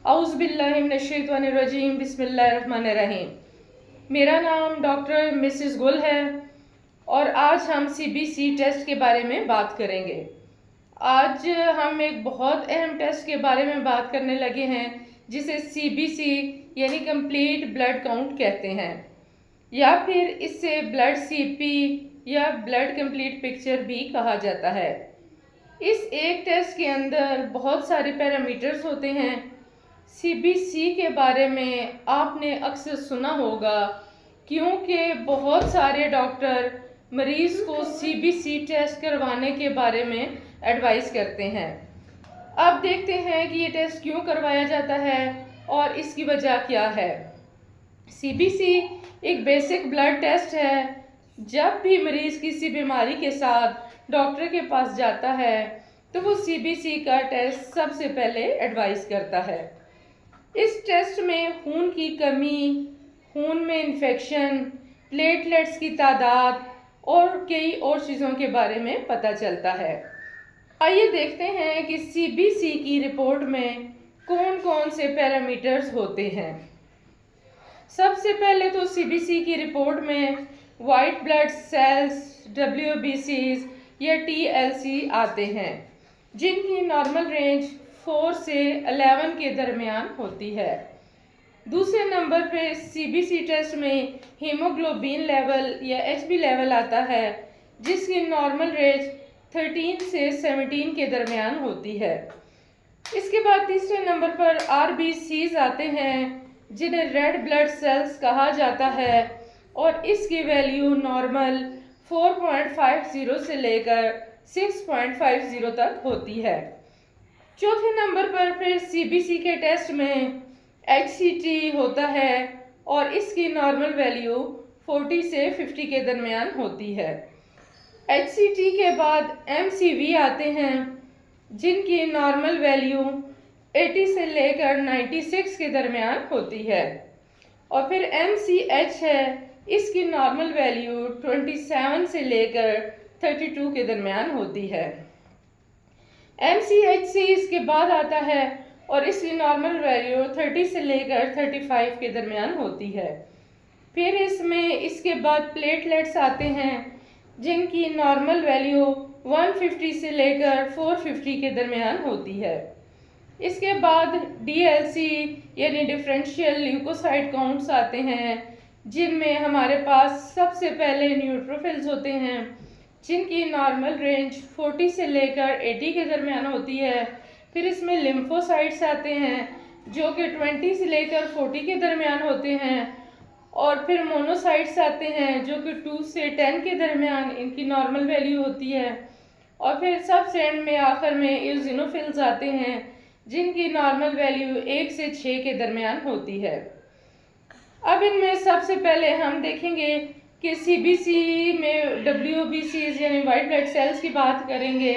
औज़ुबिल्लाहिमिनश्शैतानिर्रजीम बिस्मिल्लाहिर्रहमानिर्रहीम। मेरा नाम डॉक्टर मिसिस गुल है और आज हम CBC टेस्ट के बारे में बात करेंगे। आज हम एक बहुत अहम टेस्ट के बारे में बात करने लगे हैं जिसे CBC यानी कंप्लीट ब्लड काउंट कहते हैं, या फिर इससे ब्लड CP या ब्लड कंप्लीट पिक्चर भी कहा जाता है। इस एक टेस्ट के अंदर बहुत सारे पैरामीटर्स होते हैं। CBC के बारे में आपने अक्सर सुना होगा क्योंकि बहुत सारे डॉक्टर मरीज़ को CBC टेस्ट करवाने के बारे में एडवाइस करते हैं। अब देखते हैं कि ये टेस्ट क्यों करवाया जाता है और इसकी वजह क्या है। CBC एक बेसिक ब्लड टेस्ट है। जब भी मरीज़ किसी बीमारी के साथ डॉक्टर के पास जाता है तो वो CBC का टेस्ट सबसे पहले एडवाइस करता है। इस टेस्ट में खून की कमी, खून में इन्फेक्शन, प्लेटलेट्स की तादाद और कई और चीज़ों के बारे में पता चलता है। आइए देखते हैं कि CBC की रिपोर्ट में कौन कौन से पैरामीटर्स होते हैं। सबसे पहले तो CBC की रिपोर्ट में वाइट ब्लड सेल्स, WBCs या TLC आते हैं, जिनकी नॉर्मल रेंज 4 से 11 के दरमियान होती है। दूसरे नंबर पे CBC टेस्ट में हीमोग्लोबिन लेवल या HB लेवल आता है, जिसकी नॉर्मल रेंज 13 से 17 के दरमियान होती है। इसके बाद तीसरे नंबर पर RBCs आते हैं, जिन्हें रेड ब्लड सेल्स कहा जाता है, और इसकी वैल्यू नॉर्मल 4.50 से लेकर 6.50 तक होती है। चौथे नंबर पर फिर CBC के टेस्ट में HCT होता है और इसकी नॉर्मल वैल्यू 40 से 50 के दरमियान होती है। HCT के बाद MCV आते हैं, जिनकी नॉर्मल वैल्यू 80 से लेकर 96 के दरमियान होती है। और फिर MCH है, इसकी नॉर्मल वैल्यू 27 से लेकर 32 के दरमियान होती है। MCHC इसके बाद आता है और इसकी नॉर्मल वैल्यू 30 से लेकर 35 के दरमियान होती है। फिर इसके बाद प्लेटलेट्स आते हैं, जिनकी नॉर्मल वैल्यू 150 से लेकर 450 के दरमियान होती है। इसके बाद DLC यानी डिफरेंशियल ल्यूकोसाइट काउंट्स आते हैं, जिनमें हमारे पास सबसे पहले न्यूट्रोफिल्स होते हैं, जिनकी नॉर्मल रेंज 40 से लेकर 80 के दरमियान होती है। फिर इसमें लिम्फोसाइट्स आते हैं, जो कि 20 से लेकर 40 के दरमियान होते हैं। और फिर मोनोसाइट्स आते हैं, जो कि 2 से 10 के दरमियान इनकी नॉर्मल वैल्यू होती है। और फिर सबसे एंड में आखिर में इओसिनोफिल्स आते हैं, जिनकी नॉर्मल वैल्यू 1 से 6 के दरमियान होती है। अब इनमें सबसे पहले हम देखेंगे कि CBC में WBCs यानी वाइट ब्लड सेल्स की बात करेंगे।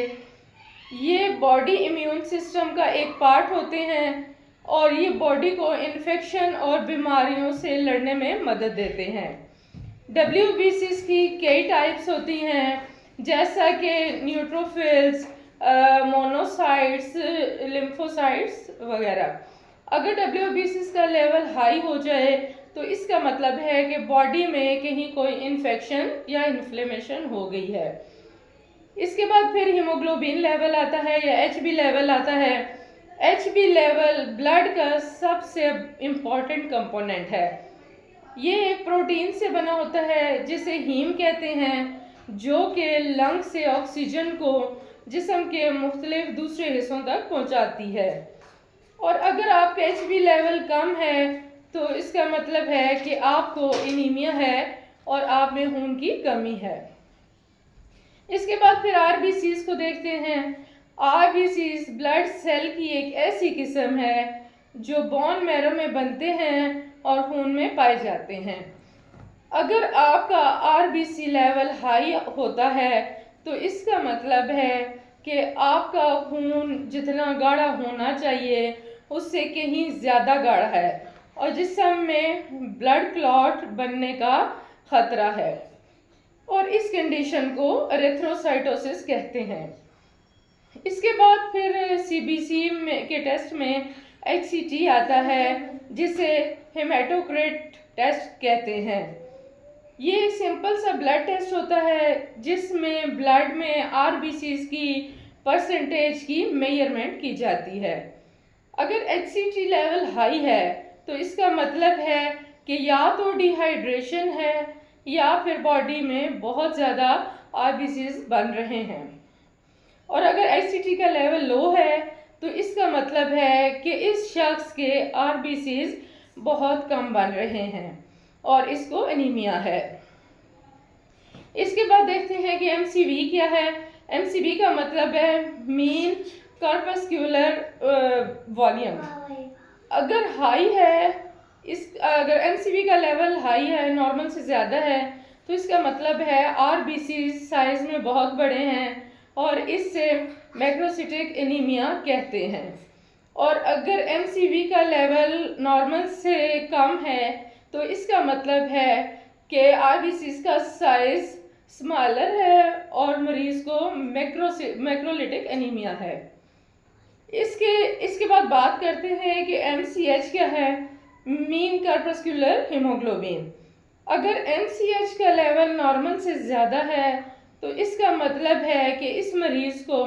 ये बॉडी इम्यून सिस्टम का एक पार्ट होते हैं और ये बॉडी को इन्फेक्शन और बीमारियों से लड़ने में मदद देते हैं। WBCs की कई टाइप्स होती हैं, जैसा कि न्यूट्रोफिल्स, मोनोसाइट्स, लिम्फोसाइट्स वगैरह। अगर WBCs का लेवल हाई हो जाए तो इसका मतलब है कि बॉडी में कहीं कोई इन्फेक्शन या इन्फ्लेमेशन हो गई है। इसके बाद फिर हीमोग्लोबिन लेवल आता है या HB लेवल आता है। HB लेवल ब्लड का सबसे इम्पॉर्टेंट कंपोनेंट है। ये एक प्रोटीन से बना होता है जिसे हीम कहते हैं, जो कि लंग से ऑक्सीजन को जिस्म के मुख्तलिफ दूसरे हिस्सों तक पहुंचाती है। और अगर आपका HB लेवल कम है तो इसका मतलब है कि आपको एनीमिया है और आप में खून की कमी है। इसके बाद फिर RBCs को देखते हैं। RBCs ब्लड सेल की एक ऐसी किस्म है जो बोन मैरो में बनते हैं और खून में पाए जाते हैं। अगर आपका RBC लेवल हाई होता है तो इसका मतलब है कि आपका खून जितना गाढ़ा होना चाहिए उससे कहीं ज़्यादा गाढ़ा है और जिस्म में ब्लड क्लॉट बनने का खतरा है, और इस कंडीशन को एरिथ्रोसाइटोसिस कहते हैं। इसके बाद फिर CBC के टेस्ट में HCT आता है, जिसे हेमाटोक्रिट टेस्ट कहते हैं। ये एक सिंपल सा ब्लड टेस्ट होता है जिसमें ब्लड में RBCs की परसेंटेज की मेजरमेंट की जाती है। अगर HCT लेवल हाई है तो इसका मतलब है कि या तो डिहाइड्रेशन है या फिर बॉडी में बहुत ज़्यादा RBCs बन रहे हैं। और अगर HCT का लेवल लो है तो इसका मतलब है कि इस शख्स के RBCs बहुत कम बन रहे हैं और इसको एनीमिया है। इसके बाद देखते हैं कि MCV क्या है। MCV का मतलब है मीन कॉर्पस्कुलर वॉल्यूम। अगर हाई है, अगर MCV का लेवल हाई है, नॉर्मल से ज़्यादा है, तो इसका मतलब है RBC साइज में बहुत बड़े हैं और इससे मैक्रोसिटिक एनीमिया कहते हैं। और अगर MCV का लेवल नॉर्मल से कम है तो इसका मतलब है कि RBCs का साइज स्मॉलर है और मरीज को मैक्रोलिटिक एनीमिया है। इसके बाद बात करते हैं कि MCH क्या है, मीन कॉर्पस्कुलर हीमोग्लोबिन। अगर MCH का लेवल नॉर्मल से ज़्यादा है तो इसका मतलब है कि इस मरीज को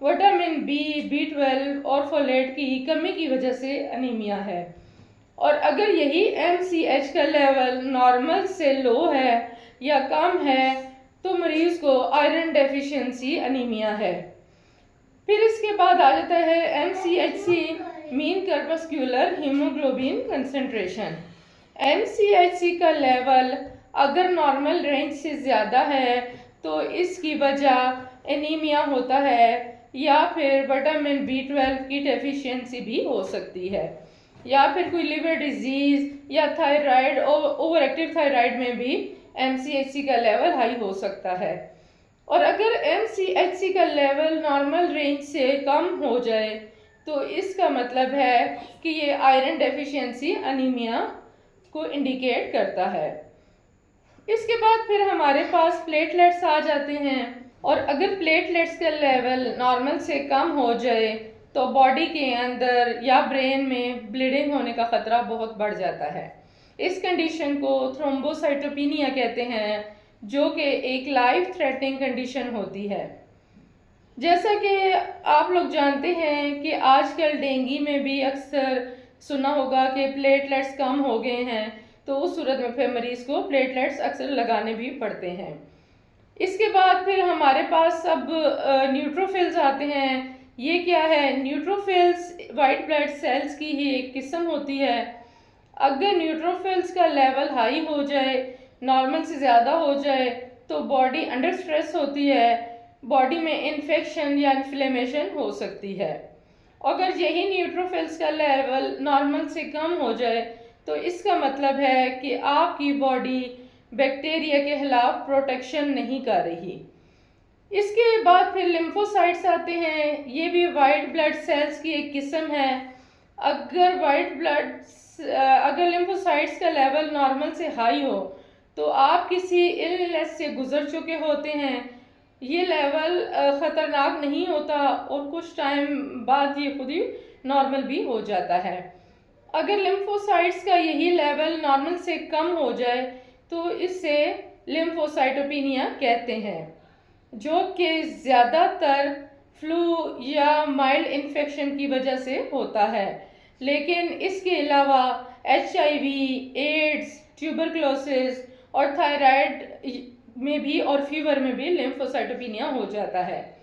विटामिन B, B12 और फोलेट की कमी की वजह से अनीमिया है। और अगर यही MCH का लेवल नॉर्मल से लो है या कम है तो मरीज को आयरन डेफिशिएंसी अनीमिया है। फिर इसके बाद आ जाता है MCHC, mean corpuscular haemoglobin concentration. MCHC का लेवल अगर नॉर्मल रेंज से ज़्यादा है तो इसकी वजह एनीमिया होता है या फिर विटामिन B12 की डेफिशिएंसी भी हो सकती है, या फिर कोई लिवर डिजीज़ या थायराइड ओवर एक्टिव थायराइड में भी MCHC का लेवल हाई हो सकता है। और अगर MCHC का लेवल नॉर्मल रेंज से कम हो जाए तो इसका मतलब है कि ये आयरन डेफिशिएंसी अनीमिया को इंडिकेट करता है। इसके बाद फिर हमारे पास प्लेटलेट्स आ जाते हैं, और अगर प्लेटलेट्स का लेवल नॉर्मल से कम हो जाए तो बॉडी के अंदर या ब्रेन में ब्लीडिंग होने का ख़तरा बहुत बढ़ जाता है। इस कंडीशन को थ्रोम्बोसाइटोपिनिया कहते हैं, जो कि एक लाइफ थ्रेटनिंग कंडीशन होती है। जैसा कि आप लोग जानते हैं कि आजकल डेंगू में भी अक्सर सुना होगा कि प्लेटलेट्स कम हो गए हैं, तो उस सूरत में फिर मरीज को प्लेटलेट्स अक्सर लगाने भी पड़ते हैं। इसके बाद फिर हमारे पास अब न्यूट्रोफिल्स आते हैं। ये क्या है? न्यूट्रोफिल्स वाइट ब्लड सेल्स की ही एक किस्म होती है। अगर न्यूट्रोफिल्स का लेवल हाई हो जाए, नॉर्मल से ज़्यादा हो जाए, तो बॉडी अंडर स्ट्रेस होती है, बॉडी में इन्फेक्शन या इन्फ्लेमेशन हो सकती है। अगर यही न्यूट्रोफिल्स का लेवल नॉर्मल से कम हो जाए तो इसका मतलब है कि आपकी बॉडी बैक्टीरिया के खिलाफ प्रोटेक्शन नहीं कर रही। इसके बाद फिर लिम्फोसाइट्स आते हैं। ये भी वाइट ब्लड सेल्स की एक किस्म है। अगर लिम्फोसाइट्स का लेवल नॉर्मल से हाई हो तो आप किसी इलनेस से गुजर चुके होते हैं। ये लेवल ख़तरनाक नहीं होता और कुछ टाइम बाद ये खुद ही नॉर्मल भी हो जाता है। अगर लिम्फोसाइट्स का यही लेवल नॉर्मल से कम हो जाए तो इसे लिम्फोसाइटोपिनिया कहते हैं, जो कि ज़्यादातर फ्लू या माइल्ड इन्फेक्शन की वजह से होता है। लेकिन इसके अलावा HIV, एड्स, ट्यूबरक्लोसिस और थायराइड में भी और फीवर में भी लिम्फोसाइटोपिनिया हो जाता है।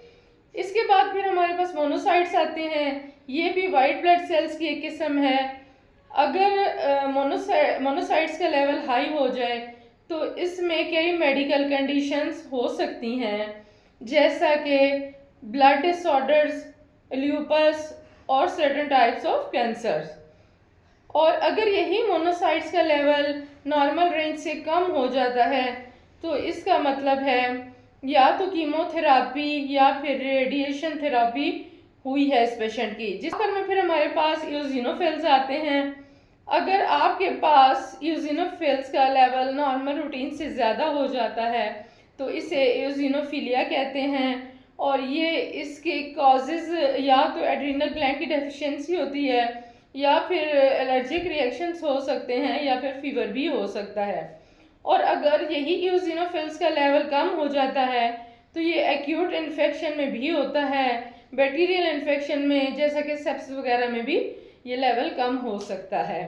इसके बाद फिर हमारे पास मोनोसाइट्स आते हैं। ये भी वाइट ब्लड सेल्स की एक किस्म है। अगर मोनोसाइट्स का लेवल हाई हो जाए तो इसमें कई मेडिकल कंडीशंस हो सकती हैं, जैसा कि ब्लड डिसऑर्डर्स, ल्यूपस और सर्टेन टाइप्स ऑफ कैंसर्स। और अगर यही मोनोसाइट्स का लेवल नॉर्मल रेंज से कम हो जाता है तो इसका मतलब है या तो कीमोथेरापी या फिर रेडिएशन थेरापी हुई है इस पेशेंट की। जिस पर में फिर हमारे पास यूजिनोफिल्स आते हैं। अगर आपके पास यूजिनोफिल्स का लेवल नॉर्मल रूटीन से ज़्यादा हो जाता है तो इसे यूजिनोफिलिया कहते हैं, और ये इसके कॉजेज़ या तो एड्रीनल ग्लैंड की डेफिशिएंसी होती है या फिर एलर्जिक रिएक्शंस हो सकते हैं या फिर फीवर भी हो सकता है। और अगर यही ईओसिनोफिल्स का लेवल कम हो जाता है तो ये एक्यूट इन्फेक्शन में भी होता है, बैक्टीरियल इन्फेक्शन में जैसा कि सेप्सिस वगैरह में भी ये लेवल कम हो सकता है।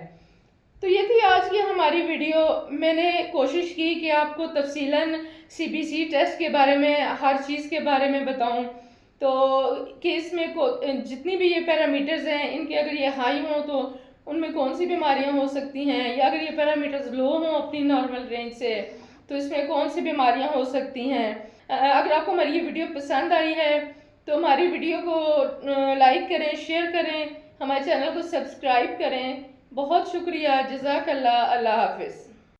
तो ये थी आज की हमारी वीडियो। मैंने कोशिश की कि आपको तफसीलन सीबीसी टेस्ट के बारे में, हर चीज़ के बारे में बताऊं। तो कि इसमें जितनी भी ये पैरामीटर्स हैं, इनके अगर ये हाई हों तो उनमें कौन सी बीमारियां हो सकती हैं, या अगर ये पैरामीटर्स लो हों अपनी नॉर्मल रेंज से तो इसमें कौन सी बीमारियां हो सकती हैं। अगर आपको हमारी ये वीडियो पसंद आई है तो हमारी वीडियो को लाइक करें, शेयर करें, हमारे चैनल को सब्सक्राइब करें। बहुत शुक्रिया। जज़ाकल्लाह। अल्लाह हाफिज़।